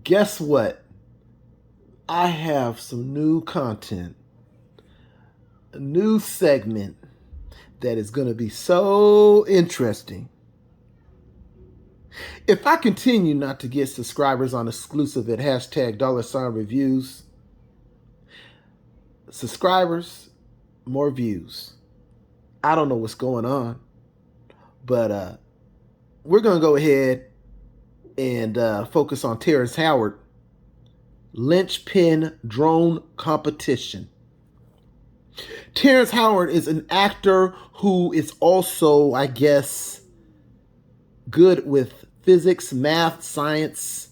Guess what? I have some new content, a new segment that is going to be so interesting. If I continue not to get subscribers on exclusive at hashtag $reviews, subscribers, more views. I don't know what's going on, but we're going to go ahead and focus on Terrence Howard, linchpin drone competition. Terrence Howard is an actor who is also, I guess, good with physics, math, science.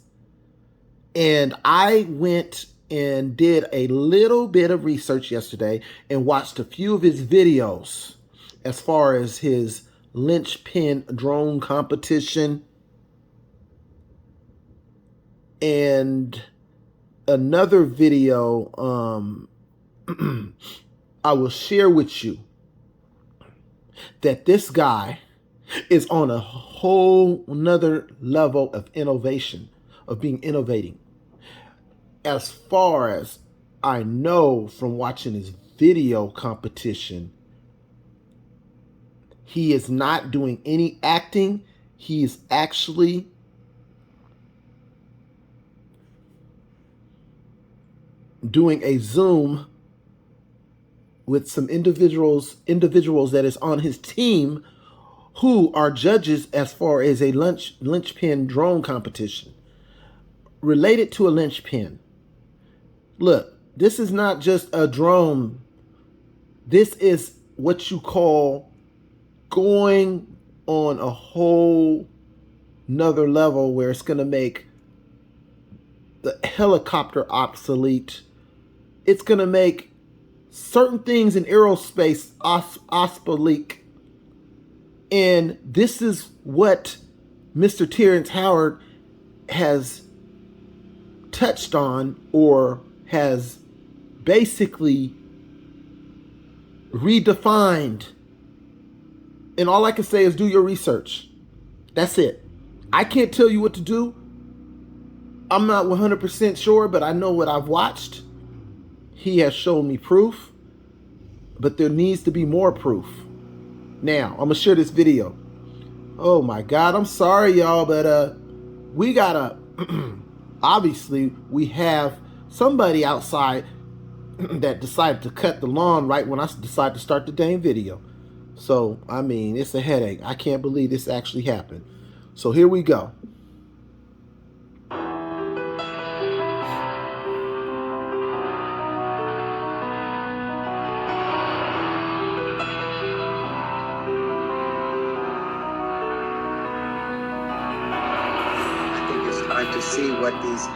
And I went and did a little bit of research yesterday and watched a few of his videos as far as his linchpin drone competition. And another video I will share with you that this guy is on a whole nother level of innovation, of being innovating. As far as I know from watching his video competition, he is not doing any acting. He is actually doing a Zoom with some individuals that is on his team who are judges as far as a linchpin drone competition related to a linchpin. Look, this is not just a drone. This is what you call going on a whole nother level where it's going to make the helicopter obsolete. It's going to make certain things in aerospace obsolete. And this is what Mr. Terrence Howard has touched on, or has basically redefined. And all I can say is do your research. That's it. I can't tell you what to do. I'm not 100% sure, but I know what I've watched. He has shown me proof, but there needs to be more proof. Now, I'm going to share this video. Oh my God, I'm sorry, y'all, but we gotta, obviously, we have somebody outside that decided to cut the lawn right when I decided to start the dang video. So, I mean, it's a headache. I can't believe this actually happened. So here we go. To see what these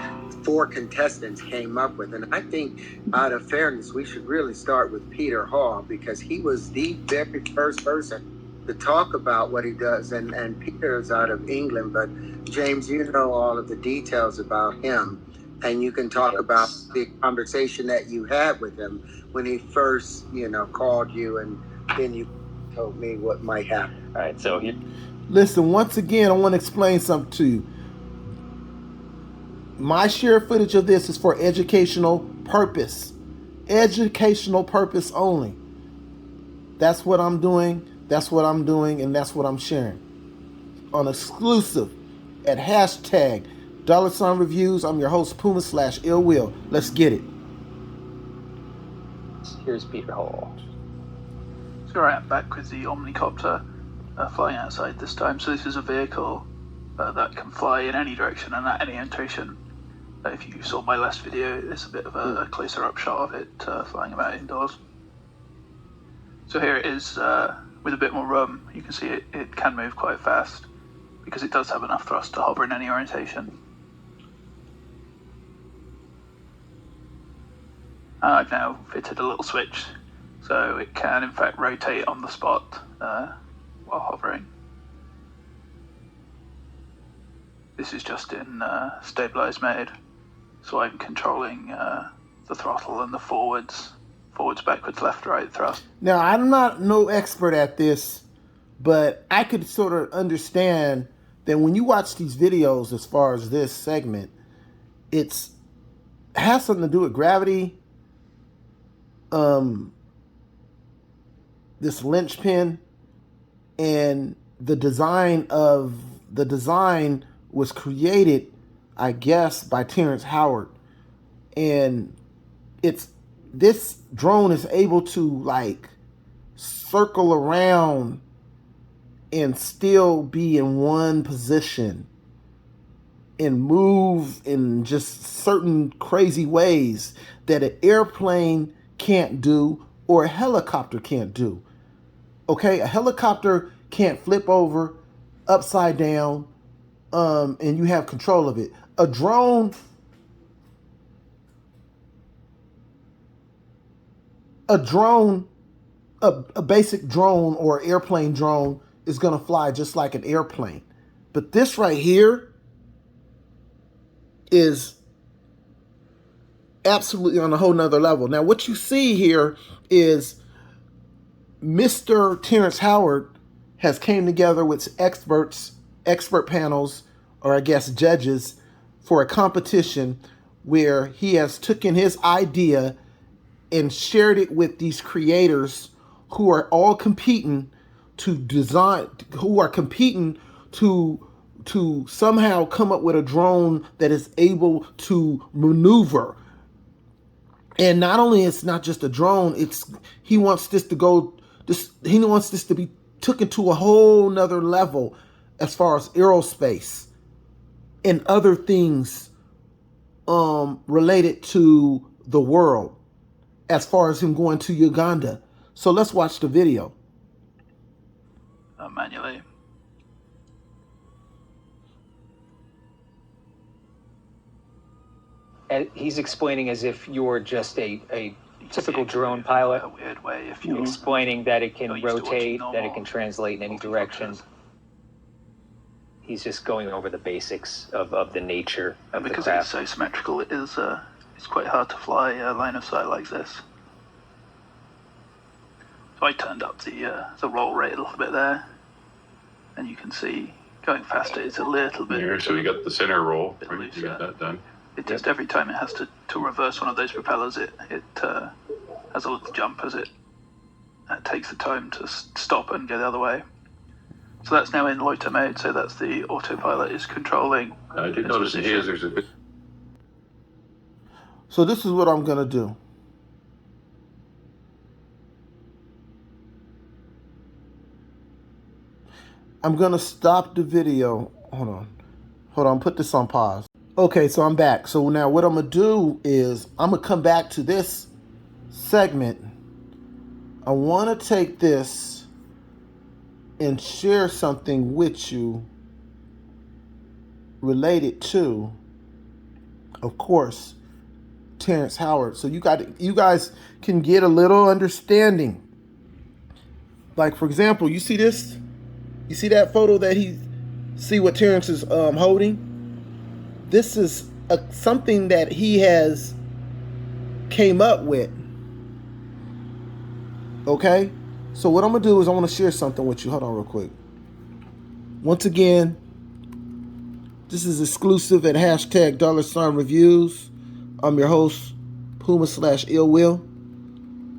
4 contestants came up with. And I think, out of fairness, we should really start with Peter Hall, because he was the very first person to talk about what he does. And Peter is out of England, but James, you know all of the details about him, and you can talk about the conversation that you had with him when he first, called you, and then you told me what might happen. All right, so listen, once again, I want to explain something to you. My share footage of this is for educational purpose. Educational purpose only. That's what I'm doing. That's what I'm doing. And that's what I'm sharing. On exclusive at hashtag $reviews. I'm your host, Puma/IllWill. Let's get it. Here's Peter Hall. So I'm back with the Omnicopter flying outside this time. So this is a vehicle that can fly in any direction and at any orientation. If you saw my last video, it's a bit of a closer up shot of it flying about indoors. So here it is with a bit more room. You can see it can move quite fast because it does have enough thrust to hover in any orientation. And I've now fitted a little switch so it can in fact rotate on the spot while hovering. This is just in stabilized mode, so I'm controlling the throttle and the forwards, backwards, left, right thrust. Now, I'm not no expert at this, but I could sort of understand that when you watch these videos as far as this segment, It's has something to do with gravity. This linchpin, and the design was created, I guess, by Terrence Howard. And this drone is able to like circle around and still be in one position and move in just certain crazy ways that an airplane can't do or a helicopter can't do. Okay, a helicopter can't flip over upside down, and you have control of it. A drone, a basic drone or airplane drone is gonna fly just like an airplane. But this right here is absolutely on a whole nother level. Now, what you see here is Mr. Terrence Howard has came together with expert panels, or I guess judges, for a competition where he has taken his idea and shared it with these creators who are all competing to design, who are competing to somehow come up with a drone that is able to maneuver. And not only it's not just a drone, he wants this to be taken to a whole nother level as far as aerospace and other things related to the world, as far as him going to Uganda. So let's watch the video. Manually. And he's explaining as if you're just a typical drone pilot. A weird way, if you're explaining that it can not used to rotate, watching that it can translate in any normal direction. photos. He's just going over the basics of the nature of the Because craft. it's so symmetrical, it's quite hard to fly a line of sight like this. So I turned up the roll rate a little bit there, and you can see going faster is a little bit. Here, so you got the center roll, bit right? You got looser. that done. It just every time it has to reverse one of those propellers, it has a little jump as it takes the time to stop and go the other way. So that's now in loiter mode. So that's the autopilot is controlling. I did its notice in position. his there's a bit. So this is what I'm gonna do. I'm gonna stop the video. Hold on, put this on pause. Okay, so I'm back. So now what I'm gonna do is I'm gonna come back to this segment. I wanna take this and share something with you related to, of course, Terrence Howard. So you guys can get a little understanding. Like, for example, you see this? You see that photo that see what Terrence is holding? This is something that he has came up with. Okay? So what I'm going to do is I want to share something with you. Hold on real quick. Once again, this is exclusive at #$reviews. I'm your host, Puma/IllWill.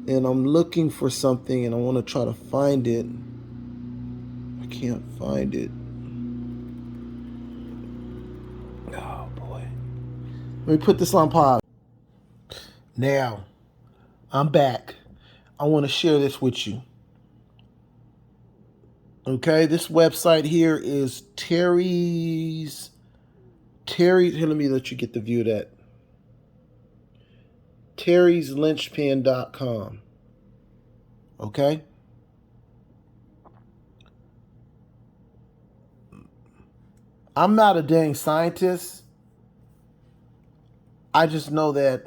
And I'm looking for something and I want to try to find it. I can't find it. Oh boy. Let me put this on pause. Now, I'm back. I want to share this with you. Okay, this website here is Terry's. Here, let me let you get the view of that. Terry'sLynchpin.com. Okay? I'm not a dang scientist. I just know that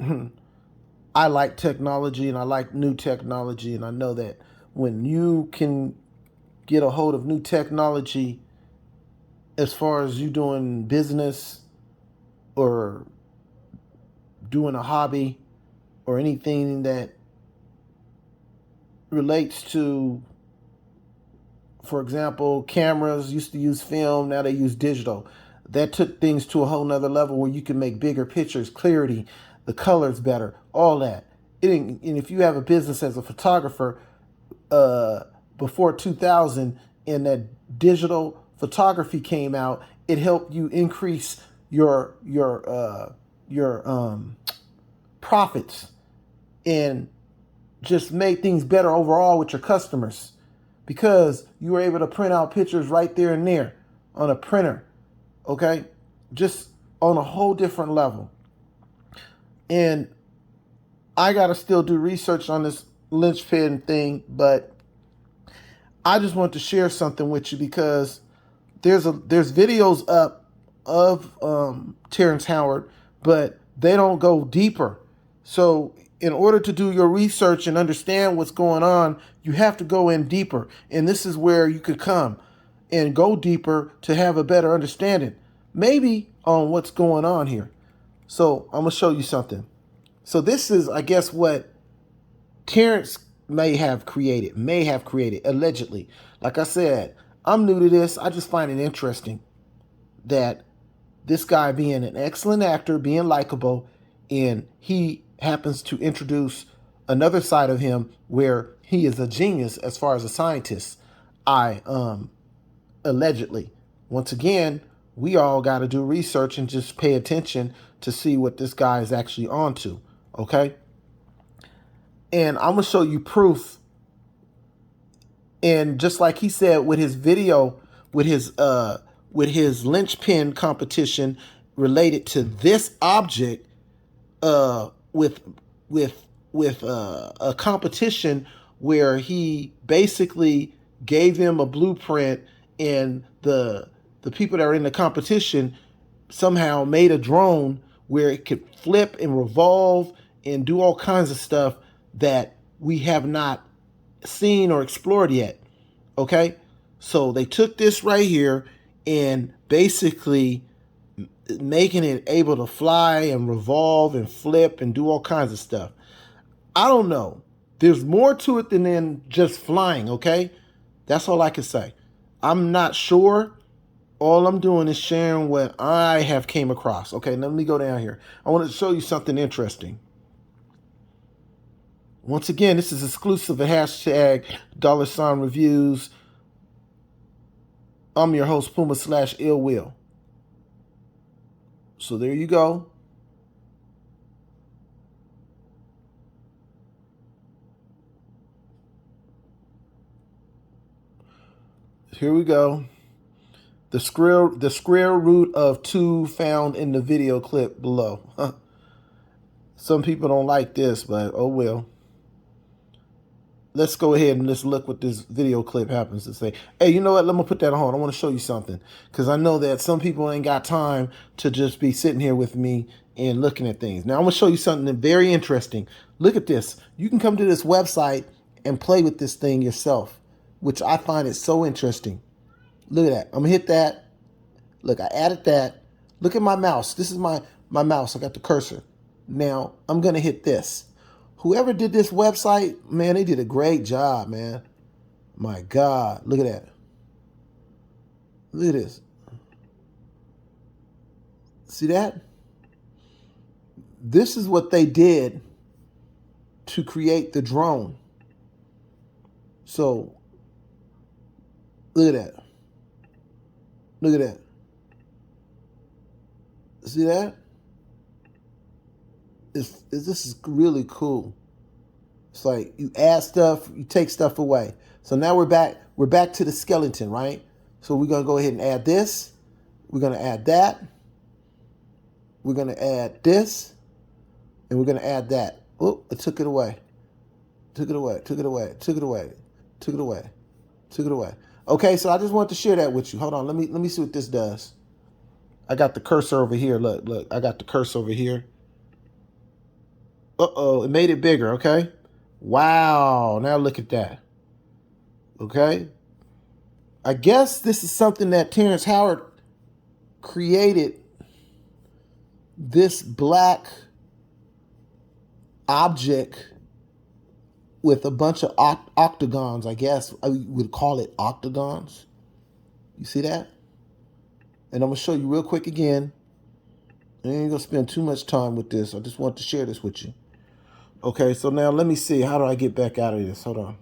I like technology and I like new technology, and I know that when you can get a hold of new technology as far as you doing business or doing a hobby or anything that relates to, for example, cameras used to use film, now they use digital. that took things to a whole nother level where you can make bigger pictures, clarity, the colors better, all that. And if you have a business as a photographer, before 2000 and that digital photography came out, it helped you increase your profits and just made things better overall with your customers, because you were able to print out pictures right there and there on a printer, okay? Just on a whole different level. And I got to still do research on this linchpin thing, but I just want to share something with you because there's videos up of Terrence Howard, but they don't go deeper. So in order to do your research and understand what's going on, you have to go in deeper. And this is where you could come and go deeper to have a better understanding, maybe on what's going on here. So I'm going to show you something. So this is, I guess, what Terrence may have created, allegedly. Like I said, I'm new to this. I just find it interesting that this guy, being an excellent actor, being likable, and he happens to introduce another side of him where he is a genius as far as a scientist. Allegedly. Once again, we all got to do research and just pay attention to see what this guy is actually onto, okay? And I'm going to show you proof. And just like he said with his video, with his linchpin competition related to this object, with a competition where he basically gave him a blueprint, and the people that are in the competition somehow made a drone where it could flip and revolve and do all kinds of stuff that we have not seen or explored yet. Okay? So they took this right here and basically making it able to fly and revolve and flip and do all kinds of stuff. I don't know. There's more to it than just flying, okay? That's all I can say. I'm not sure. All I'm doing is sharing what I have came across. Okay, let me go down here. I want to show you something interesting. Once again, this is exclusive at hashtag $reviews. I'm your host, Puma/IllWill. So there you go. Here we go. The square root of 2 found in the video clip below. Some people don't like this, but oh well. Let's go ahead and let's look what this video clip happens to say. Hey, you know what? Let me put that on. I want to show you something, because I know that some people ain't got time to just be sitting here with me and looking at things. Now, I'm going to show you something very interesting. Look at this. You can come to this website and play with this thing yourself, which I find it so interesting. Look at that. I'm going to hit that. Look, I added that. Look at my mouse. This is my mouse. I got the cursor. Now, I'm going to hit this. Whoever did this website, man, they did a great job, man. My God, look at that. Look at this. See that? This is what they did to create the drone. So, look at that. Look at that. See that? This is really cool. It's like you add stuff, you take stuff away. So now we're back to the skeleton, right? So we're gonna go ahead and add this. We're gonna add that. We're gonna add this, and we're gonna add that. Oh, I took it away. Took it away. Took it away. Took it away. Took it away. Took it away. Okay, so I just wanted to share that with you. Hold on, let me see what this does. I got the cursor over here. Look, I got the cursor over here. Uh-oh, it made it bigger, okay? Wow, now look at that. Okay? I guess this is something that Terrence Howard created, this black object with a bunch of octagons, I guess I would call it octagons. You see that? And I'm going to show you real quick again. I ain't going to spend too much time with this. I just want to share this with you. Okay, so now let me see. How do I get back out of this? Hold on.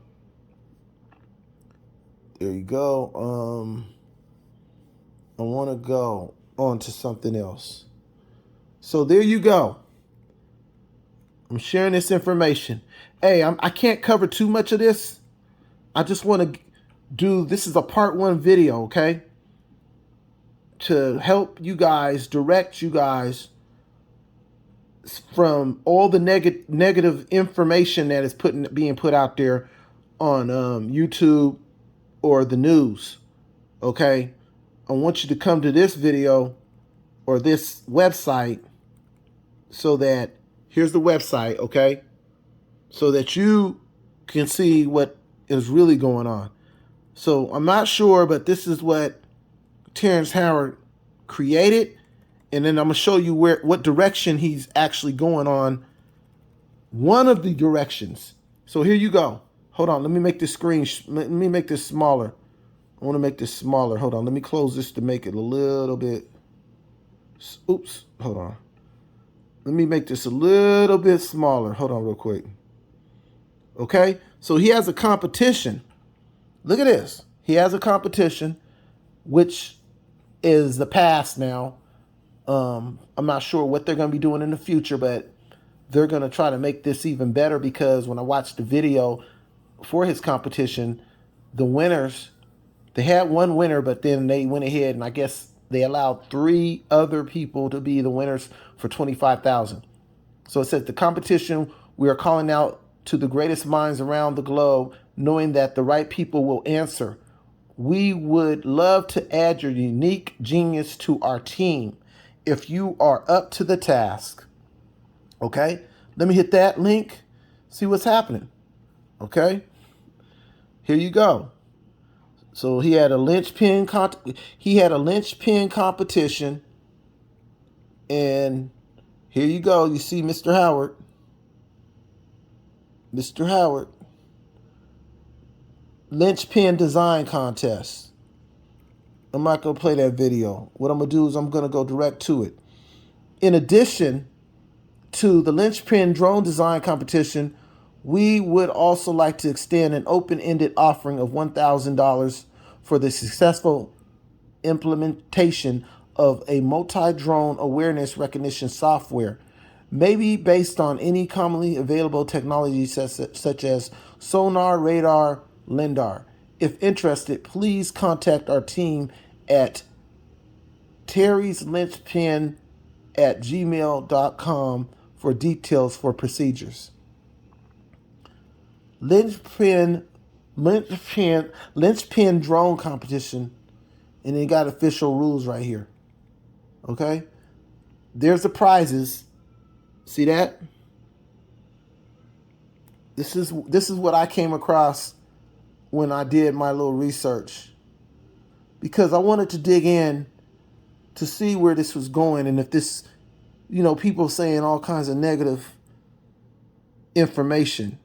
There you go. I want to go on to something else. So there you go. I'm sharing this information. Hey, I can't cover too much of this. I just want to do, this is a part 1 video, okay? To help you guys, direct you guys from all the negative information that is being put out there on YouTube or the news, okay? I want you to come to this video or this website so that, here's the website, okay? So that you can see what is really going on. So I'm not sure, but this is what Terrence Howard created. And then I'm going to show you what direction he's actually going on. One of the directions. So here you go. Hold on. Let me make this screen. Let me make this smaller. I want to make this smaller. Hold on. Let me close this to make it a little bit. Oops. Hold on. Let me make this a little bit smaller. Hold on real quick. Okay. So he has a competition. Look at this. He has a competition, which is the past now. I'm not sure what they're going to be doing in the future, but they're going to try to make this even better, because when I watched the video for his competition, the winners, they had one winner, but then they went ahead and I guess they allowed 3 other people to be the winners for $25,000. So it says the competition, we are calling out to the greatest minds around the globe, knowing that the right people will answer. We would love to add your unique genius to our team if you are up to the task. Okay, let me hit that link, see what's happening. Okay, here you go. So he had a linchpin competition, and here you go. You see Mr. Howard. Mr. Howard. Linchpin design contest. I'm not going to play that video. What I'm going to do is I'm going to go direct to it. In addition to the linchpin drone design competition, we would also like to extend an open-ended offering of $1,000 for the successful implementation of a multi-drone awareness recognition software, maybe based on any commonly available technology such as sonar, radar, LiDAR. If interested, please contact our team at terryslinchpin@gmail.com for details for procedures. Linchpin drone competition, and they got official rules right here. Okay? There's the prizes. See that? This is what I came across when I did my little research, because I wanted to dig in to see where this was going, and if this, people saying all kinds of negative information.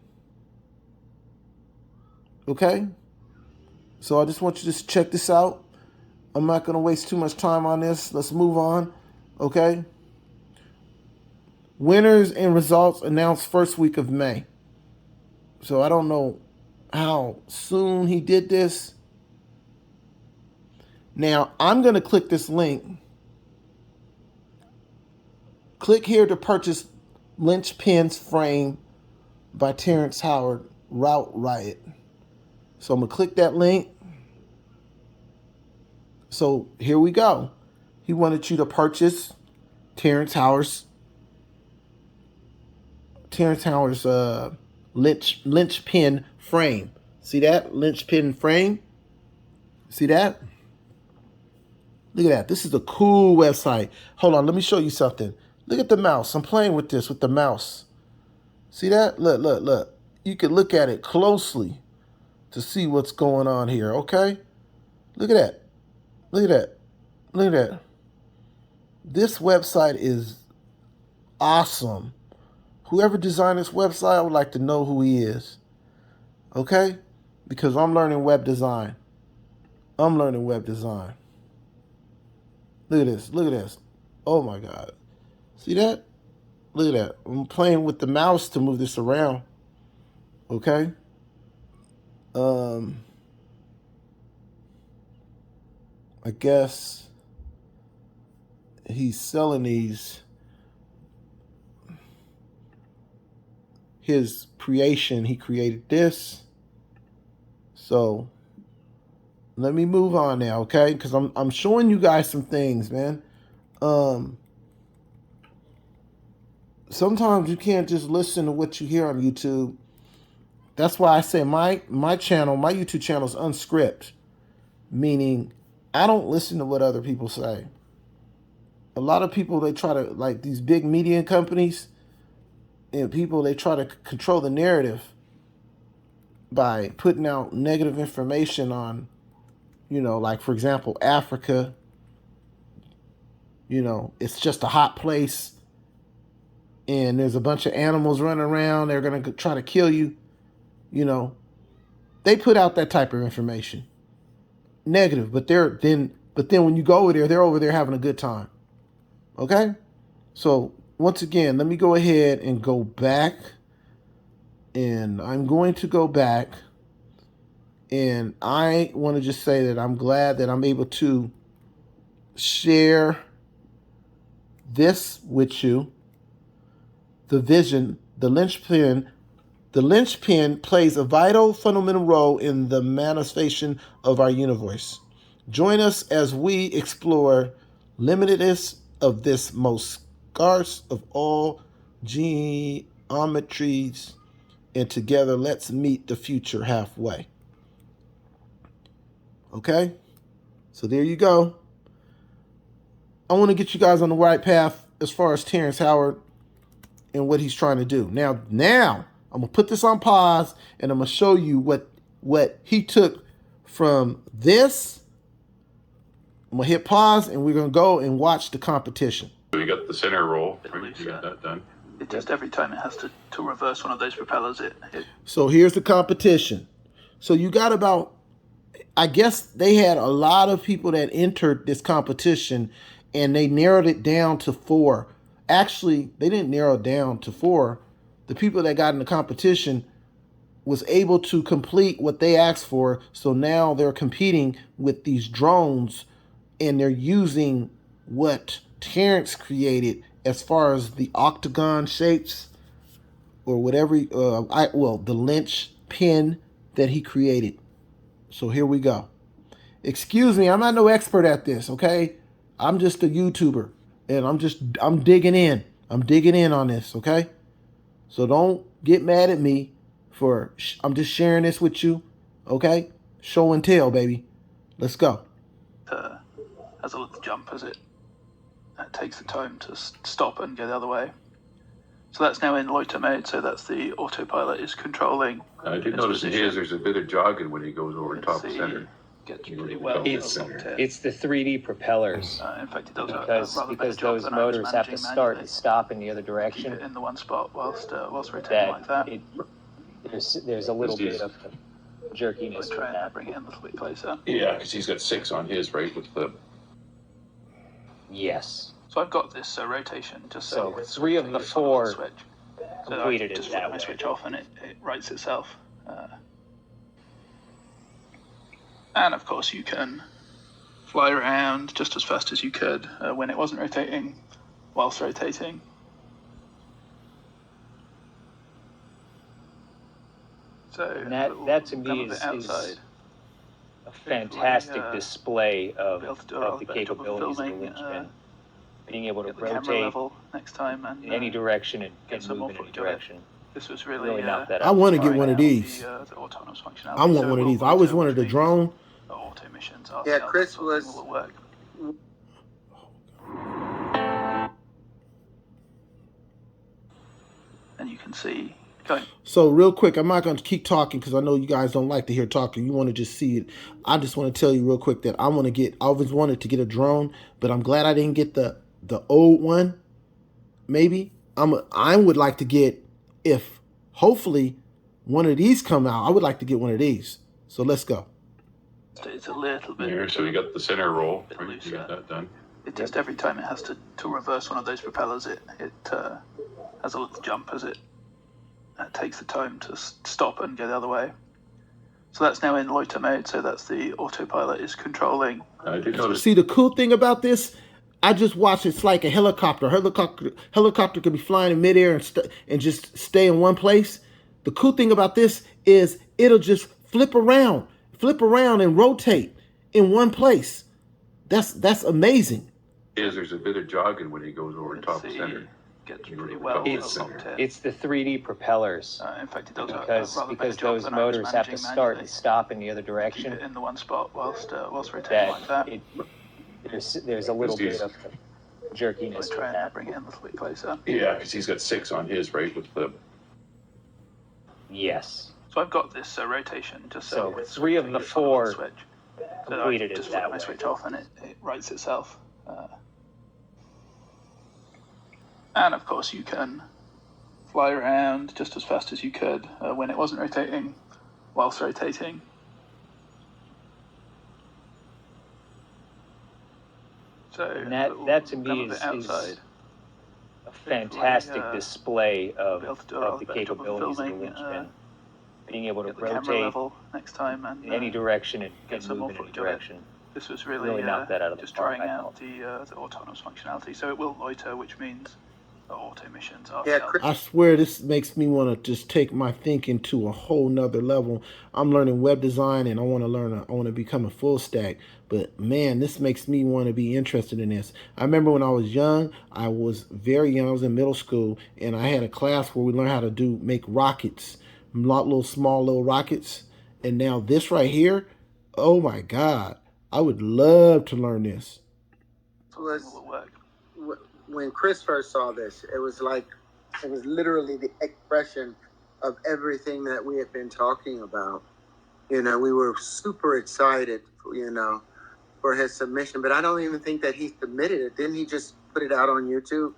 Okay? So I just want you to check this out. I'm not going to waste too much time on this. Let's move on. Okay? Winners and results announced first week of May. So I don't know how soon he did this. Now, I'm going to click this link. Click here to purchase Linchpin's Frame by Terrence Howard, Route Riot. So I'm going to click that link. So here we go. He wanted you to purchase Terrence Howard's linchpin frame. See that? Linchpin frame? See that? Look at that. This is a cool website. Hold on, let me show you something. Look at the mouse. I'm playing with this with the mouse. See that? Look, look, look. You can look at it closely to see what's going on here, okay? Look at that. Look at that. Look at that. This website is awesome. Whoever designed this website, I would like to know who he is. Okay? Because I'm learning web design. I'm learning web design. Look at this. Look at this. Oh my God. See that? Look at that. I'm playing with the mouse to move this around. Okay. I guess he's selling these. His creation, he created this. So let me move on now, okay? Because I'm showing you guys some things, man. Sometimes you can't just listen to what you hear on YouTube. That's why I say my channel, my YouTube channel is unscripted, meaning I don't listen to what other people say. A lot of people, they try to, like these big media companies and people, they try to control the narrative by putting out negative information on, you know, like for example, Africa, you know, it's just a hot place and there's a bunch of animals running around. They're going to try to kill you. You know, they put out that type of information, negative, but then when you go over there, they're over there having a good time. Okay. So once again, let me go ahead and go back, and I'm going to go back, and I want to just say that I'm glad that I'm able to share this with you. The vision, the linchpin. The linchpin plays a vital, fundamental role in the manifestation of our universe. Join us as we explore limitedness of this most scarce of all geometries, and together let's meet the future halfway. Okay? So there you go. I want to get you guys on the right path as far as Terrence Howard and what he's trying to do. Now, I'm going to put this on pause, and I'm going to show you what he took from this. I'm going to hit pause, and we're going to go and watch the competition. So you got the center roll, right? You got that done. It just every time it has to reverse one of those propellers, it So here's the competition. So you got about, I guess they had a lot of people that entered this competition, and they narrowed it down to 4. Actually, they didn't narrow it down to 4. The people that got in the competition was able to complete what they asked for. So now they're competing with these drones, and they're using what Terrence created as far as the octagon shapes or whatever, the lynch pin that he created. So here we go. Excuse me, I'm not no expert at this, okay? I'm just a YouTuber, and I'm digging in. I'm digging in on this, okay? So don't get mad at me for, I'm just sharing this with you, okay? Show and tell, baby. Let's go. has a little jump as it takes the time to stop and go the other way. So that's now in loiter mode, so that's the autopilot is controlling. I did notice in his there's a bit of jogging when he goes over top center. Gets pretty well. It's the 3D propellers. In fact, it does because those motors have to start and stop in the other direction. Keep it in the one spot whilst rotating like that. There's a little bit of jerkiness. Try and bring it in a little bit closer. Yeah, because he's got 6 on his, right, with the... Yes. So I've got this rotation just so with 3 of the 4 switch. completed it it that way. Switch off and it rights itself. And of course you can fly around just as fast as you could when it wasn't rotating, whilst rotating. So And that to me is a fantastic display of the capabilities of the linchpin. Being able to rotate next time and in any direction and some move in any direction. This was really knocked that I out. want to get one of these. The autonomous functionality. I want one of these. I always wanted a drone. Auto missions. Yeah, Chris was. Will work. And you can see. Going. So real quick, I'm not going to keep talking because I know you guys don't like to hear talking. You want to just see it. I just want to tell you real quick that I always wanted to get a drone, but I'm glad I didn't get the old one. Maybe I would like to get, if hopefully one of these come out, I would like to get one of these. So let's go. So it's a little bit. Here, so you got the center roll, right? looser. You got that done. It just every time it has to reverse one of those propellers, it has a little jump as it takes the time to stop and go the other way. So that's now in loiter mode, so that's the autopilot is controlling. I did notice. See, the cool thing about this, I just watched it's like a helicopter. Helicopter can be flying in midair and just stay in one place. The cool thing about this is it'll just flip around and rotate in one place. That's amazing. There's a bit of jogging when he goes over top center. Gets pretty well. It's the 3D propellers. In fact, it does because those motors have to start and stop in the other direction. Keep it in the one spot whilst rotating like that. There's a little bit of jerkiness. Try and bring it in a little bit closer. Yeah, because he's got 6 on his, right, with the... Yes. So I've got this rotation just So with 3 of the 4 switch. completed it Just that flip my way. switch off and it rights itself. And of course you can fly around just as fast as you could when it wasn't rotating, whilst rotating. So And that to me is a fantastic display of the capabilities of the linchpin. Being able to get the camera rotate level next time and in any direction and get some more move in any footage of it. direction. This was really knocked that out of the just park, trying I out the autonomous functionality. So it will loiter, which means auto missions are Yeah, failed. Chris- I swear this makes me want to just take my thinking to a whole nother level. I'm learning web design and I want to become a full stack. But man, this makes me want to be interested in this. I remember when I was young, I was very young, I was in middle school, and I had a class where we learned how to make rockets, small little rockets. And now this right here, oh my God, I would love to learn this. Will work. When Chris first saw this, it was literally the expression of everything that we had been talking about. We were super excited, for his submission, but I don't even think that he submitted it. Didn't he just put it out on YouTube?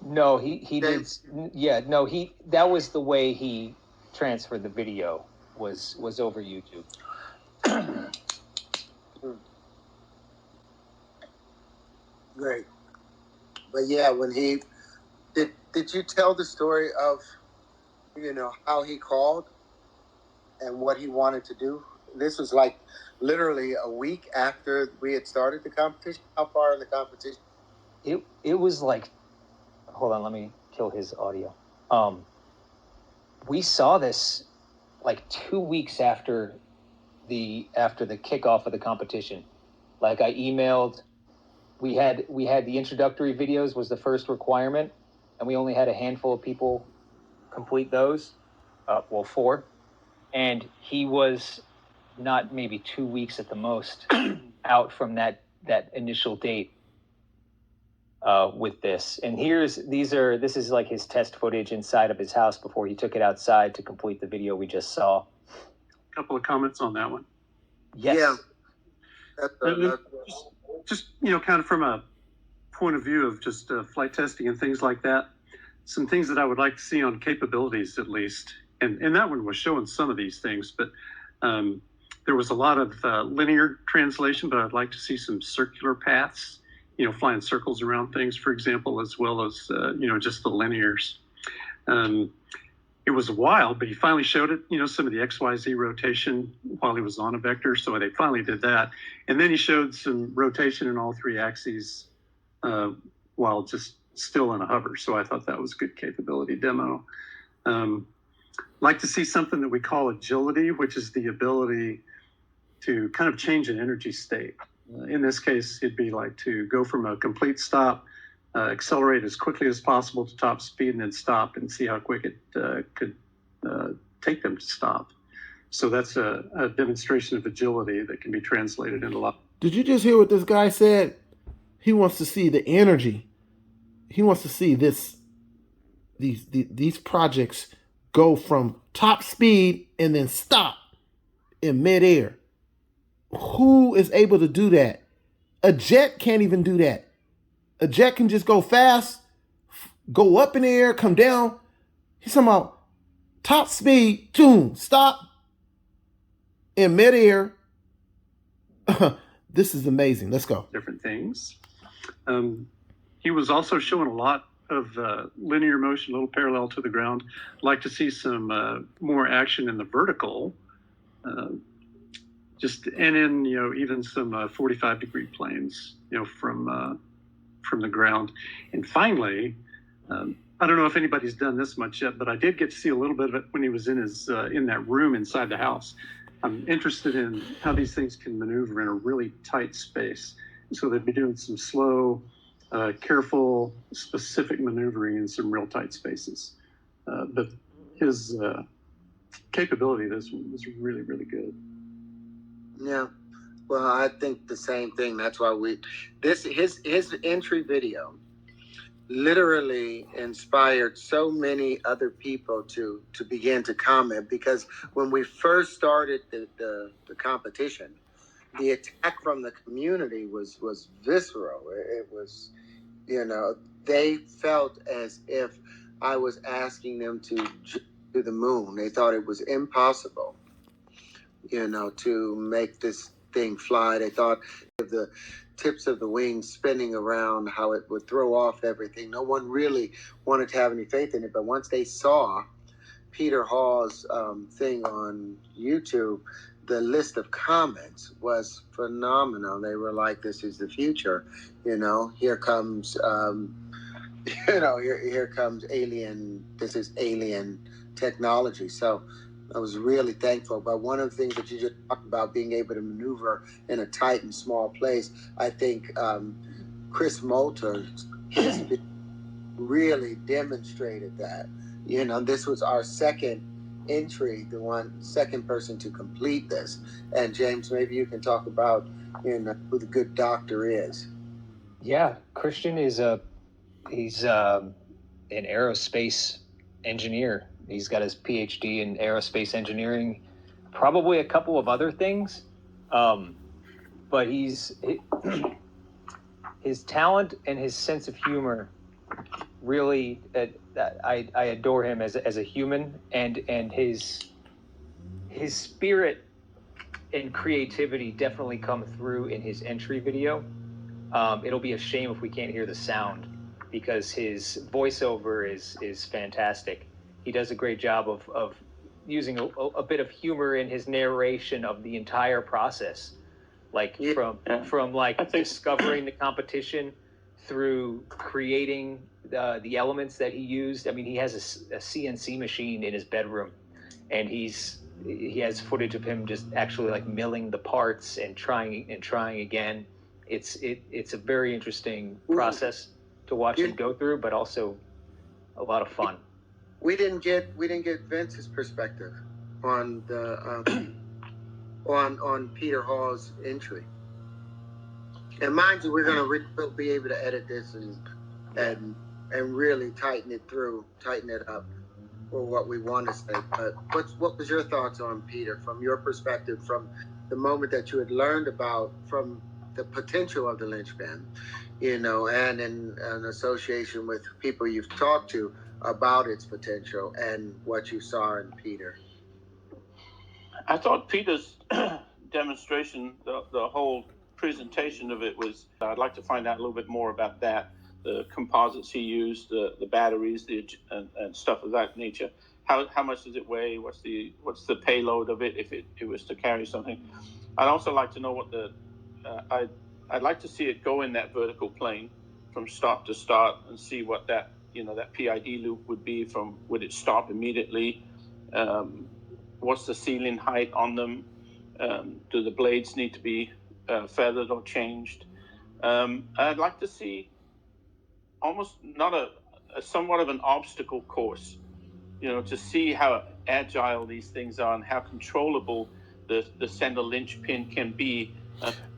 No, he did. Yeah, no, that was the way he transferred the video was over YouTube. Great. But yeah, when he did you tell the story of, how he called and what he wanted to do? This was like literally a week after we had started the competition. How far in the competition? It was like, hold on, let me kill his audio. We saw this like 2 weeks after the kickoff of the competition. Like I emailed, we had the introductory videos was the first requirement, and we only had a handful of people complete those. 4. And he was not maybe 2 weeks at the most out from that initial date with this. And this is like his test footage inside of his house before he took it outside to complete the video we just saw. A couple of comments on that one. Yes. Yeah. Just kind of from a point of view of just flight testing and things like that, some things that I would like to see on capabilities at least. And that one was showing some of these things, but there was a lot of linear translation, but I'd like to see some circular paths, flying circles around things, for example, as well as, just the linears. It was a while, but he finally showed it, some of the XYZ rotation while he was on a vector. So they finally did that. And then he showed some rotation in all 3 axes while just still in a hover. So I thought that was a good capability demo. Like to see something that we call agility, which is the ability to kind of change an energy state. In this case, it'd be like to go from a complete stop, accelerate as quickly as possible to top speed, and then stop and see how quick it could take them to stop. So that's a demonstration of agility that can be translated into a lot. Did you just hear what this guy said? He wants to see the energy. He wants to see these projects go from top speed and then stop in midair. Who is able to do that? A jet can't even do that. A jet can just go fast, go up in the air, come down. He's talking about top speed, boom, stop in midair. This is amazing. Let's go. different things. He was also showing a lot of linear motion, a little parallel to the ground. I'd like to see some more action in the vertical, and in even some 45-degree planes, from the ground. And finally, I don't know if anybody's done this much yet, but I did get to see a little bit of it when he was in that room inside the house. I'm interested in how these things can maneuver in a really tight space. So they'd be doing some slow, careful, specific maneuvering in some real tight spaces. But his capability this was really, really good. Yeah. Well, I think the same thing. That's why his entry video literally inspired so many other people to begin to comment, because when we first started the competition, the attack from the community was visceral. It was, they felt as if I was asking them to the moon. They thought it was impossible, to make this thing fly. They thought of the tips of the wings spinning around, how it would throw off everything. No one really wanted to have any faith in it. But once they saw Peter Hall's thing on YouTube, the list of comments was phenomenal. They were like, "This is the future." Here comes, here comes alien. This is alien technology. So I was really thankful. But one of the things that you just talked about, being able to maneuver in a tight and small place, I think Chris Moulter really demonstrated that. This was our second entry, second person to complete this. And James, maybe you can talk about who the good doctor is. Yeah, Christian is he's an aerospace engineer. He's got his PhD in aerospace engineering, probably a couple of other things, but his talent and his sense of humor really, I adore him as a human, and his spirit and creativity definitely come through in his entry video. It'll be a shame if we can't hear the sound, because his voiceover is fantastic. He does a great job of using a bit of humor in his narration of the entire process, from discovering the competition through creating the elements that he used. I mean, he has a CNC machine in his bedroom, and he has footage of him just actually milling the parts and trying again. It's a very interesting process to watch him go through, but also a lot of fun. We didn't get Vince's perspective on the on Peter Hall's entry. And mind you, we're gonna be able to edit this and really tighten it up for what we want to say. But what was your thoughts on Peter, from your perspective, from the moment that you had learned about from the potential of the linchpin, and in an association with people you've talked to about its potential and what you saw in Peter? I thought Peter's demonstration, the whole presentation of it was, I'd like to find out a little bit more about that, the composites he used, the batteries, and stuff of that nature. How much does it weigh? What's the payload of it if it was to carry something? I'd also like to know what I'd like to see it go in that vertical plane from start to start and see what that PID loop would be. Would it stop immediately? What's the ceiling height on them? Do the blades need to be feathered or changed? I'd like to see almost not a somewhat of an obstacle course, to see how agile these things are and how controllable the center linchpin can be.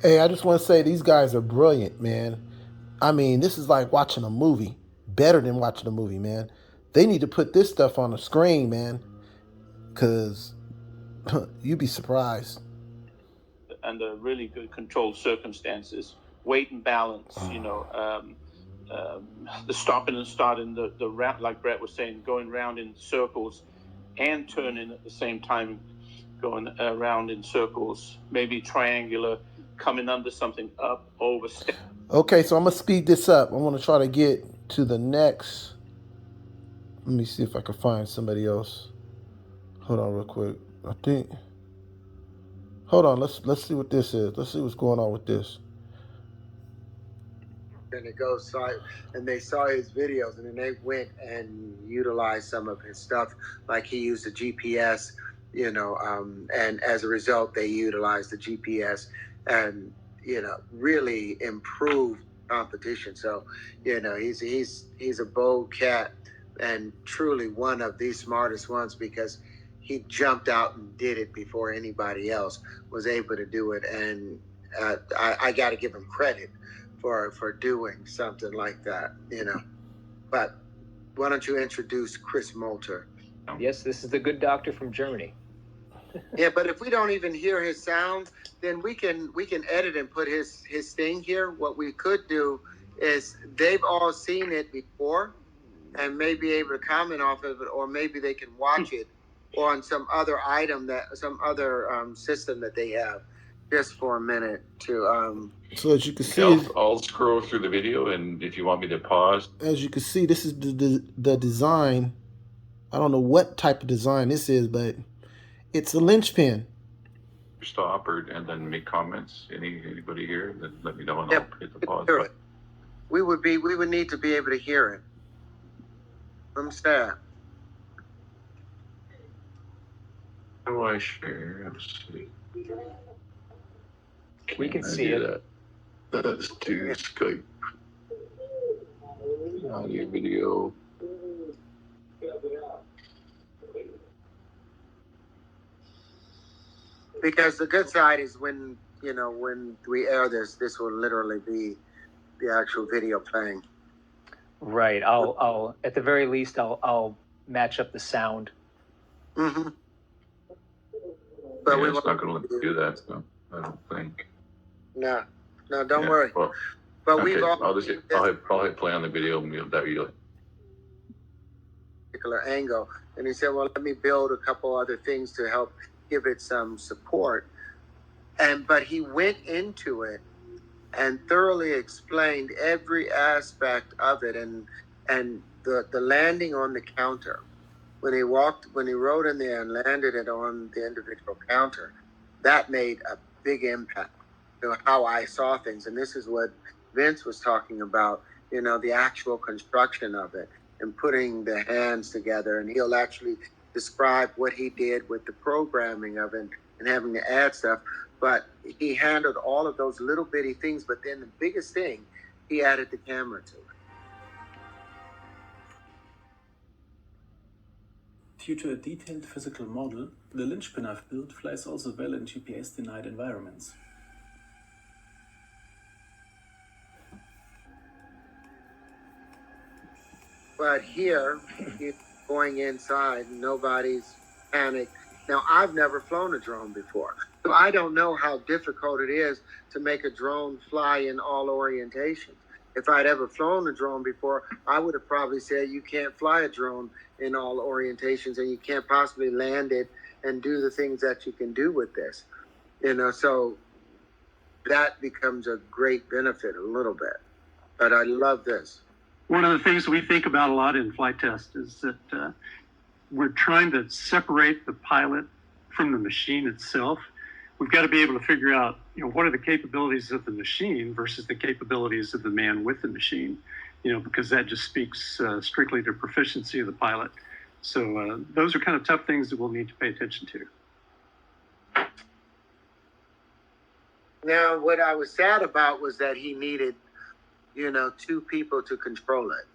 Hey, I just want to say these guys are brilliant, man. I mean, this is like watching a movie. Better than watching a movie, man. They need to put this stuff on the screen, man, because you'd be surprised. Under really good controlled circumstances, weight and balance, the stopping and starting, the round, like Brett was saying, going round in circles and turning at the same time, going around in circles, maybe triangular coming under something up, overstep. Okay, so I'm gonna speed this up. I want to try to get to the next. Let me see if I can find somebody else. Hold on, real quick. I think. Hold on. Let's see what this is. Let's see what's going on with this. And it goes and they saw his videos, and then they went and utilized some of his stuff, like he used the GPS, and as a result, they utilized the GPS and really improved competition. So he's a bold cat and truly one of the smartest ones, because he jumped out and did it before anybody else was able to do it, and I got to give him credit for doing something like that, But why don't you introduce Chris Molter? Yes, this is the good doctor from Germany. Yeah, but if we don't even hear his sound, then we can edit and put his thing here. What we could do is they've all seen it before and may be able to comment off of it, or maybe they can watch it on some other system that they have, just for a minute to So as you can see, I'll scroll through the video, and if you want me to pause. As you can see, this is the design. I don't know what type of design this is, but it's a linchpin. Stop and then make comments. Anybody here? Then let me know, and Yep. I'll hit the pause hear button. it. We would need to be able to hear it from staff. How do I share? Let's see. We can see it. Let's do Skype. Audio, video. Because the good side is when we air this will literally be the actual video playing. Right. I'll at the very least I'll match up the sound. Mm-hmm. But It's not going to do that, so I don't think. No, don't worry. Well, But okay, we've all I'll hit play on the video, and that you. particular angle, and he said, "Well, let me build a couple other things to help give it some support." But he went into it and thoroughly explained every aspect of it, and the landing on the counter. When he rode in there and landed it on the individual counter, that made a big impact to how I saw things. And this is what Vince was talking about, the actual construction of it and putting the hands together. And he'll actually describe what he did with the programming of it and having to add stuff. But he handled all of those little bitty things. But then the biggest thing, he added the camera to it. Due to a detailed physical model, the linchpin I've built flies also well in GPS-denied environments. But here, going inside, nobody's panicked. Now, I've never flown a drone before, so I don't know how difficult it is to make a drone fly in all orientations. If I'd ever flown a drone before, I would have probably said you can't fly a drone in all orientations, and you can't possibly land it and do the things that you can do with this. So that becomes a great benefit a little bit. But I love this. One of the things we think about a lot in flight test is that we're trying to separate the pilot from the machine itself. We've got to be able to figure out, what are the capabilities of the machine versus the capabilities of the man with the machine, because that just speaks strictly to proficiency of the pilot. So those are kind of tough things that we'll need to pay attention to. Now, what I was sad about was that he needed, two people to control it.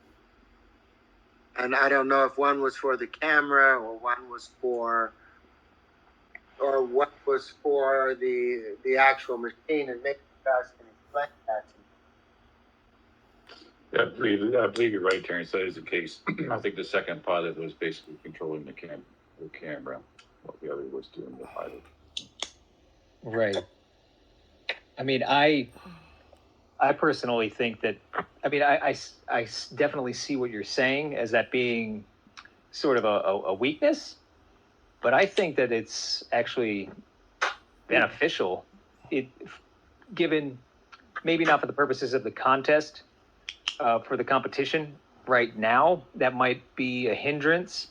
And I don't know if one was for the camera or one was for, or what was for the actual machine, and maybe you guys can explain that to me. Yeah, I believe you're right, Terrence. That is the case. I think the second pilot was basically controlling the camera, while the other was doing the pilot. Right. I mean, I personally think that, I definitely see what you're saying as that being sort of a weakness, but I think that it's actually beneficial given, maybe not for the purposes of the contest, for the competition right now, that might be a hindrance.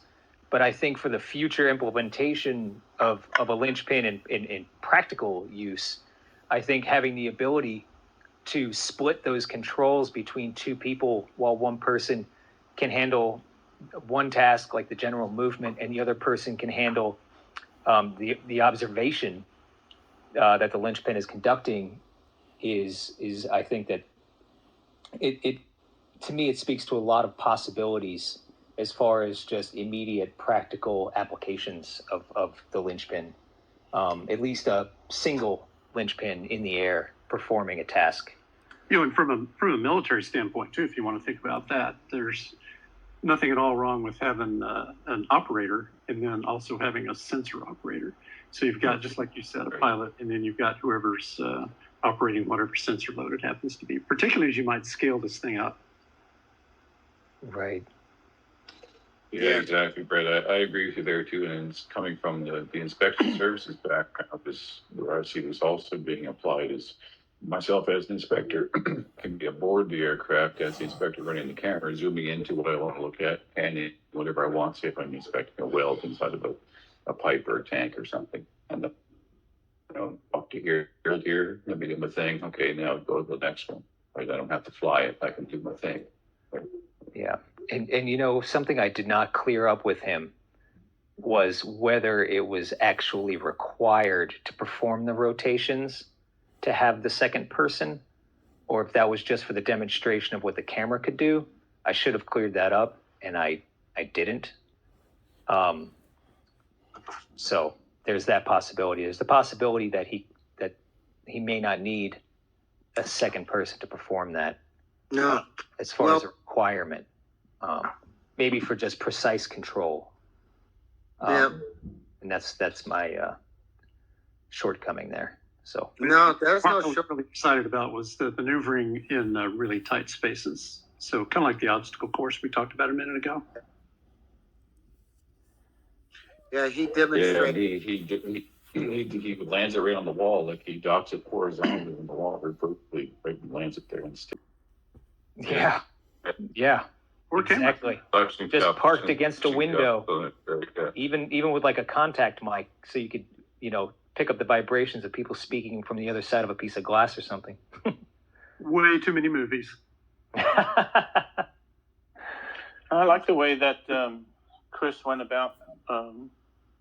But I think for the future implementation of a linchpin in practical use, I think having the ability to split those controls between two people while one person can handle one task like the general movement and the other person can handle the observation that the linchpin is conducting is I think that it to me it speaks to a lot of possibilities as far as just immediate practical applications of the linchpin. At least a single linchpin in the air performing a task. And from a military standpoint too, if you want to think about that, there's nothing at all wrong with having an operator and then also having a sensor operator. So you've got, just like you said, a pilot, and then you've got whoever's operating whatever sensor load it happens to be, particularly as you might scale this thing up. Right. Yeah, exactly, Brett. I agree with you there too. And it's coming from the inspection services background, this where I see this also being applied is myself as an inspector can be aboard the aircraft as the inspector running the camera, zooming into what I want to look at, and whatever I want, say if I'm inspecting a weld inside of a pipe or a tank or something. And up to here, let me do my thing. Okay, now go to the next one. Right? I don't have to fly it. I can do my thing. Right? Yeah. And something I did not clear up with him was whether it was actually required to perform the rotations to have the second person, or if that was just for the demonstration of what the camera could do. I should have cleared that up, and I didn't. So there's that possibility. There's the possibility that he may not need a second person to perform that. No. As far as a requirement, maybe for just precise control. And that's my shortcoming there. So no, that's not what I was really excited about was the maneuvering in really tight spaces. So kind of like the obstacle course we talked about a minute ago. Yeah, he demonstrated. Yeah, he lands it right on the wall, like he docks it horizontally on the wall, or vertically, right, and lands it there instead. Yeah. Exactly. Just parked against a window, even with like a contact mic, so you could, pick up the vibrations of people speaking from the other side of a piece of glass or something. Way too many movies. I like the way that Chris went about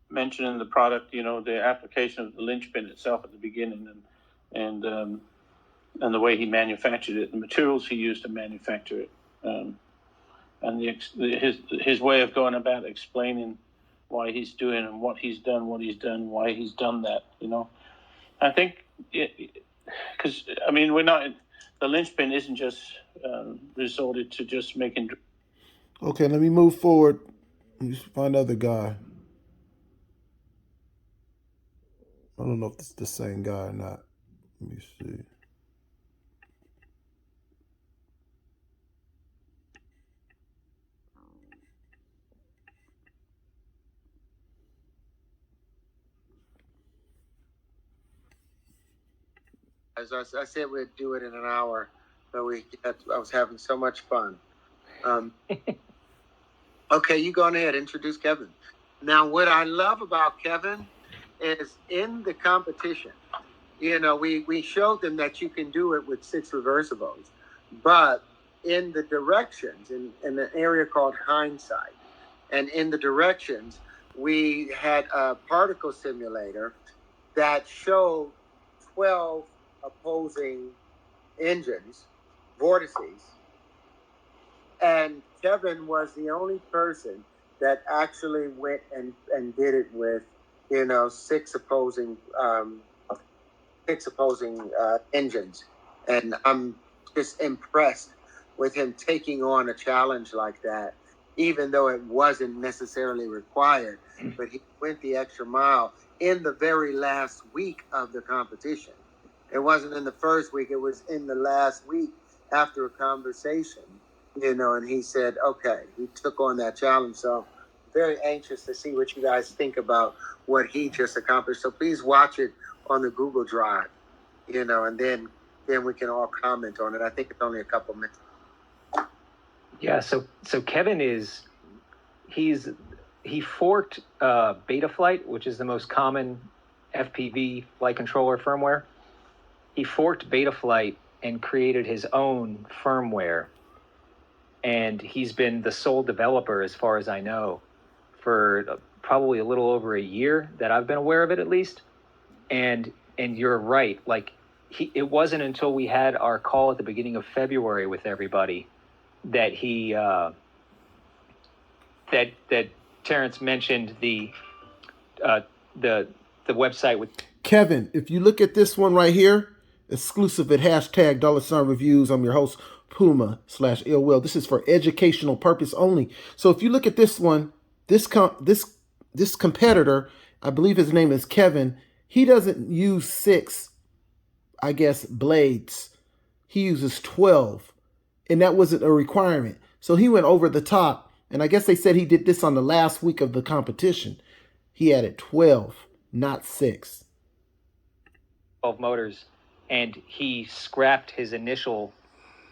mentioning the product, the application of the linchpin itself at the beginning, and the way he manufactured it, the materials he used to manufacture it, and his way of going about explaining why he's doing and what he's done, why he's done that. I think because we're not. The linchpin isn't just resorted to just making. Okay, let me move forward. Let me find another guy. I don't know if it's the same guy or not. Let me see. As I said, we'd do it in an hour, but I was having so much fun. Okay, you go on ahead, introduce Kevin. Now, what I love about Kevin is in the competition, we showed them that you can do it with 6 reversibles, but in the directions, in an area called hindsight, and in the directions, we had a particle simulator that showed 12 opposing engines, vortices, and Kevin was the only person that actually went and did it with 6 opposing engines, and I'm just impressed with him taking on a challenge like that, even though it wasn't necessarily required, but he went the extra mile in the very last week of the competition. It wasn't in the first week, it was in the last week after a conversation, and he said, okay, he took on that challenge. So very anxious to see what you guys think about what he just accomplished. So please watch it on the Google Drive. and then we can all comment on it. I think it's only a couple minutes. Yeah. So Kevin he forked Betaflight, which is the most common FPV flight controller firmware. He forked Betaflight and created his own firmware. And he's been the sole developer, as far as I know, for probably a little over a year that I've been aware of it, at least. And you're right. Like, it wasn't until we had our call at the beginning of February with everybody that that Terrence mentioned the website with Kevin, if you look at this one right here, exclusive at hashtag $reviews. I'm your host, Puma/illwill. This is for educational purpose only. So if you look at this one, this competitor, I believe his name is Kevin, he doesn't use 6, I guess, blades. He uses 12. And that wasn't a requirement. So he went over the top. And I guess they said he did this on the last week of the competition. He added 12, not 6. 12 motors, and he scrapped his initial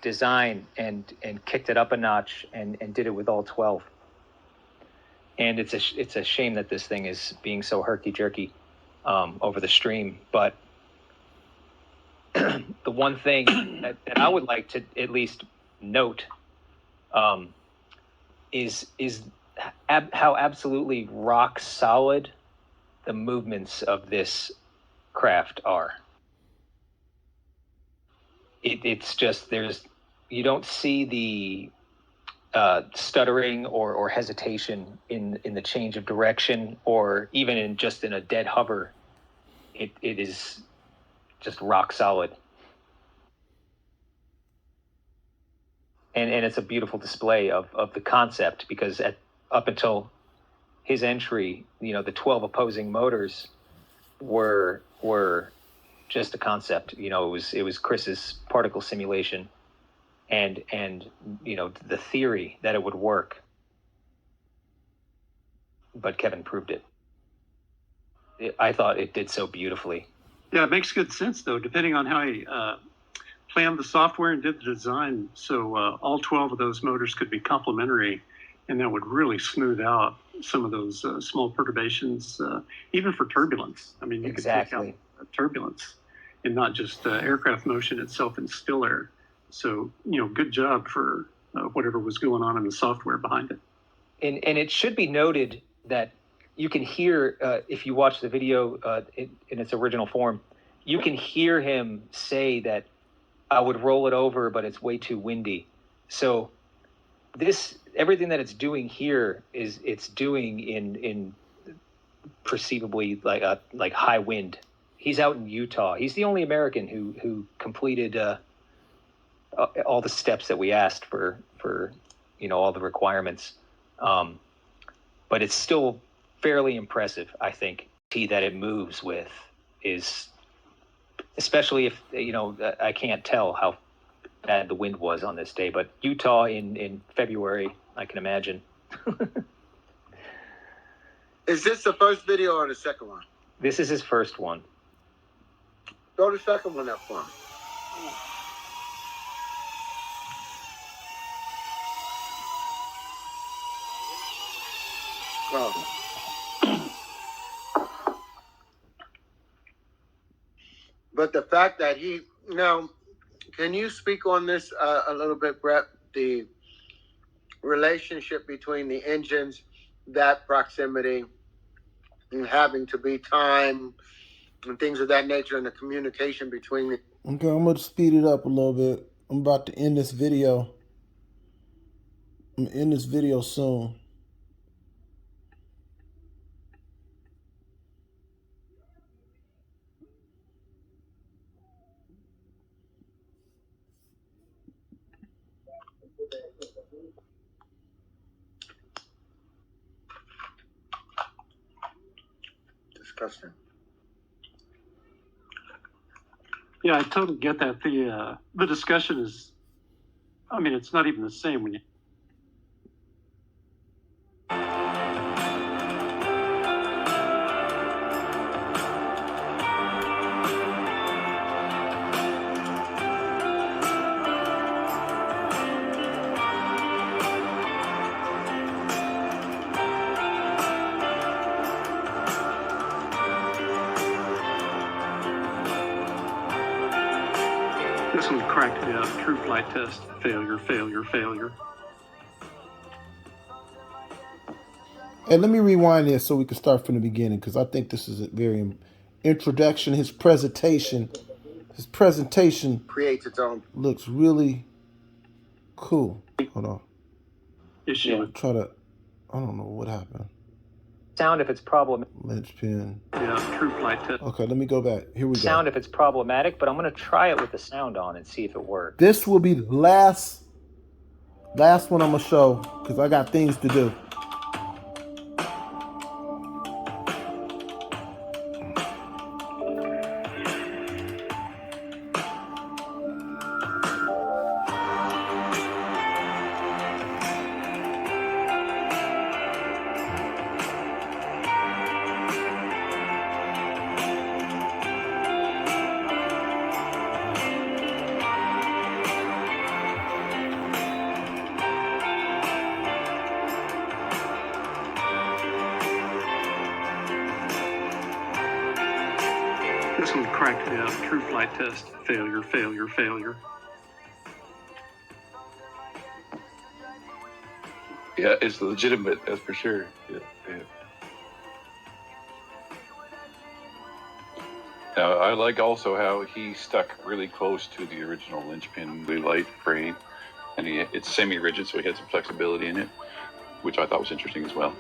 design and kicked it up a notch and did it with all 12. And it's a shame that this thing is being so herky-jerky over the stream. But the one thing that I would like to at least note is how absolutely rock solid the movements of this craft are. It's just, you don't see the stuttering or hesitation in the change of direction, or even in a dead hover. It is just rock solid. And it's a beautiful display of the concept, because up until his entry, the 12 opposing motors were just a concept. It was Chris's particle simulation and the theory that it would work. But Kevin proved it. I thought it did so beautifully. Yeah, it makes good sense, though, depending on how he planned the software and did the design. So all 12 of those motors could be complementary, and that would really smooth out some of those small perturbations, even for turbulence. I mean, you Exactly. could take out turbulence and not just aircraft motion itself in still air. So, good job for whatever was going on in the software behind it. And it should be noted that you can hear, if you watch the video in its original form, you can hear him say that I would roll it over, but it's way too windy. So everything that it's doing here it's doing in perceivably like high wind. He's out in Utah. He's the only American who completed all the steps that we asked for all the requirements. But it's still fairly impressive, I think. That it moves with is, especially if I can't tell how bad the wind was on this day, but Utah in February, I can imagine. Is this the first video or the second one? This is his first one. Throw the second one up for me. Oh. But the fact that can you speak on this a little bit, Brett? The relationship between the engines, that proximity, and having to be time, and things of that nature, and the communication between the... Okay, I'm going to speed it up a little bit. I'm about to end this video. I'm going to end this video soon. Disgusting. Yeah, I totally get that. The discussion is, it's not even the same when you... This one cracked me up. True flight test. Failure, failure, failure. And let me rewind this so we can start from the beginning, because I think this is a very introduction. His presentation Creates its own. looks really cool. Hold on. Issue with I don't know what happened. Sound if it's problematic. Linchpin. true flight test. Okay, let me go back. Here we go. Sound if it's problematic, but I'm going to try it with the sound on and see if it works. This will be the last one I'm gonna show, because I got things to do. This one cracked me up. True flight test. Failure, failure, failure. Yeah, it's legitimate, that's for sure. Yeah. Now, I like also how he stuck really close to the original linchpin blue light frame, and it's semi-rigid, so he had some flexibility in it, which I thought was interesting as well.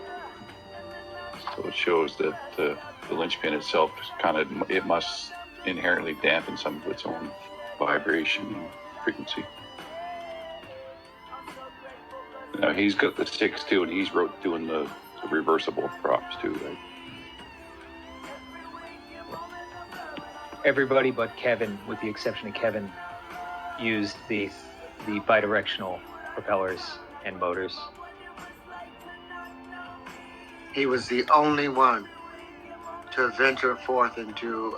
So it shows that the linchpin itself it must inherently dampen some of its own vibration and frequency. Now he's got the 6 too, and he's doing the reversible props too, right? Everybody but Kevin, with the exception of Kevin, used the bidirectional propellers and motors. He was the only one to venture forth into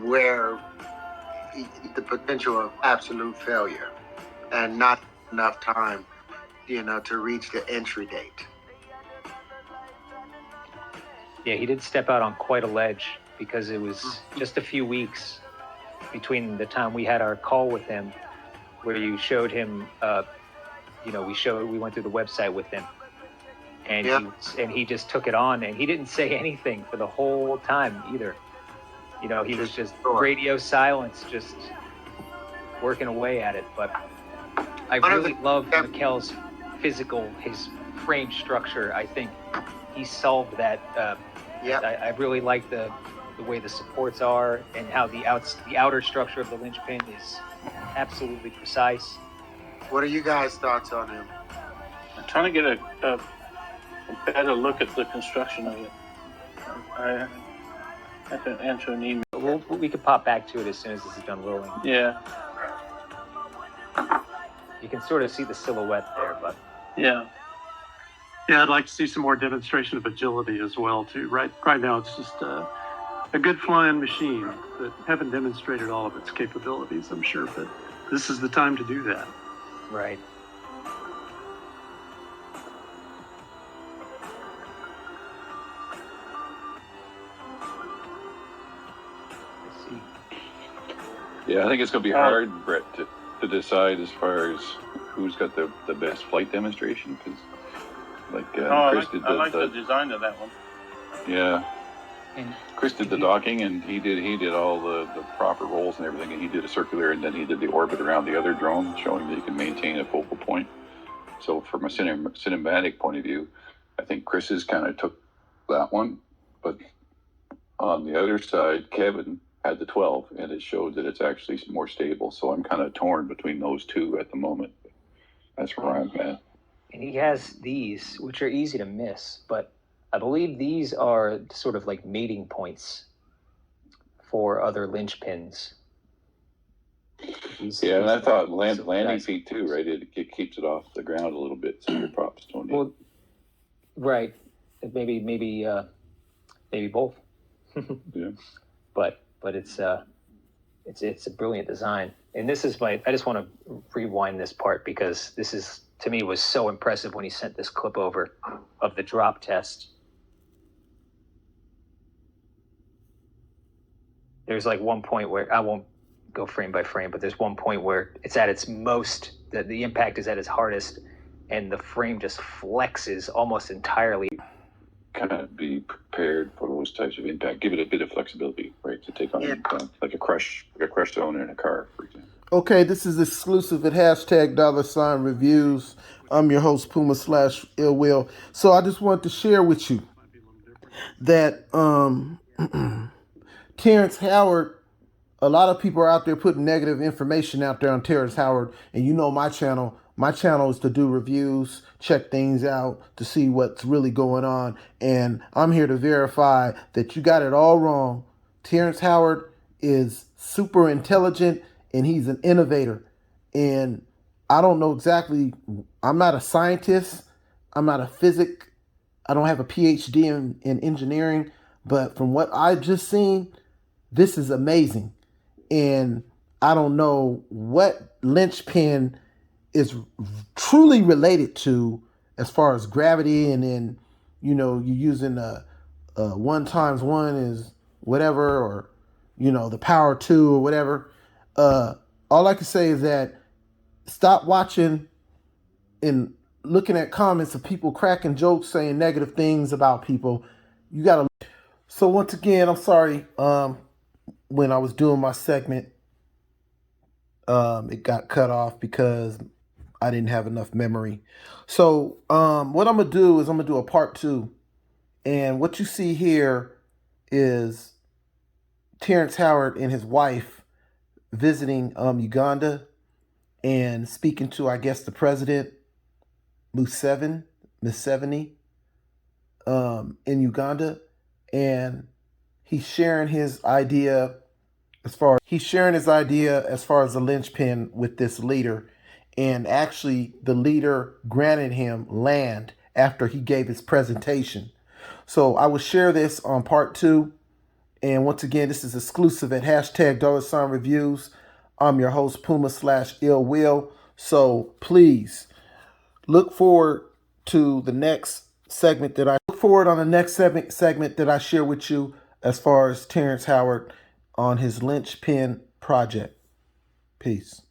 where the potential of absolute failure and not enough time, to reach the entry date. Yeah, he did step out on quite a ledge, because it was just a few weeks between the time we had our call with him, where you showed him, we went through the website with him, and he just took it on, and he didn't say anything for the whole time either. He was just radio silence, just working away at it. But I really love Mikkel's his frame structure. I think he solved that. I really like the way the supports are, and how the outer structure of the linchpin is absolutely precise. What are you guys' thoughts on him? I'm trying to get a better look at the construction of it. I can answer an email. We could pop back to it as soon as this is done rolling. Yeah. You can sort of see the silhouette there, but Yeah, I'd like to see some more demonstration of agility as well too. Right now, it's just a good flying machine that haven't demonstrated all of its capabilities, I'm sure, but this is the time to do that. right. Let's see. Yeah, I think it's going to be hard, Brett, to decide as far as who's got the best flight demonstration, because Chris did I like the design of that one. Yeah. And Chris did the docking, and he did all the proper rolls and everything, and he did a circular, and then he did the orbit around the other drone, showing that you can maintain a focal point. So from a cinematic point of view, I think Chris's kind of took that one, but on the other side, Kevin had the 12, and it showed that it's actually more stable. So I'm kind of torn between those two at the moment. That's where I'm at. And he has these, which are easy to miss, but I believe these are sort of like mating points for other linchpins. And I thought landing feet too, right? It keeps it off the ground a little bit, so your props don't need. Well, right. Maybe both. Yeah. But it's a brilliant design. And this is I just want to rewind this part, because this is, to me, was so impressive when he sent this clip over of the drop test. There's like one point where I won't go frame by frame, but there's one point where it's at its most, the impact is at its hardest, and the frame just flexes almost entirely. Kind of be prepared for those types of impact. Give it a bit of flexibility, right, to take on like a crush zone in a car, for example. Okay, this is exclusive at #$reviews. I'm your host, Puma/IllWill. So I just want to share with you that Terrence Howard, a lot of people are out there putting negative information out there on Terrence Howard. And you know my channel. My channel is to do reviews, check things out, to see what's really going on. And I'm here to verify that you got it all wrong. Terrence Howard is super intelligent and he's an innovator. And I don't know exactly, I'm not a scientist, I'm not a physic, I don't have a PhD in engineering, but from what I just seen, this is amazing. And I don't know what linchpin is truly related to as far as gravity, and then, you know, you're using a 1 × 1 is whatever, or, you know, the power 2 or whatever. All I can say is that stop watching and looking at comments of people cracking jokes, saying negative things about people. You gotta. So once again, I'm sorry. When I was doing my segment, it got cut off because I didn't have enough memory. So what I'm gonna do is I'm gonna do a part 2, and what you see here is Terrence Howard and his wife visiting Uganda and speaking to, I guess, the president, Museveni, in Uganda, and he's sharing his idea as far as the linchpin with this leader. And actually, the leader granted him land after he gave his presentation. So I will share this on part 2. And once again, this is exclusive at #$reviews. I'm your host, Puma/IllWill. So please look forward to the next segment that I share with you as far as Terrence Howard on his linchpin project. Peace.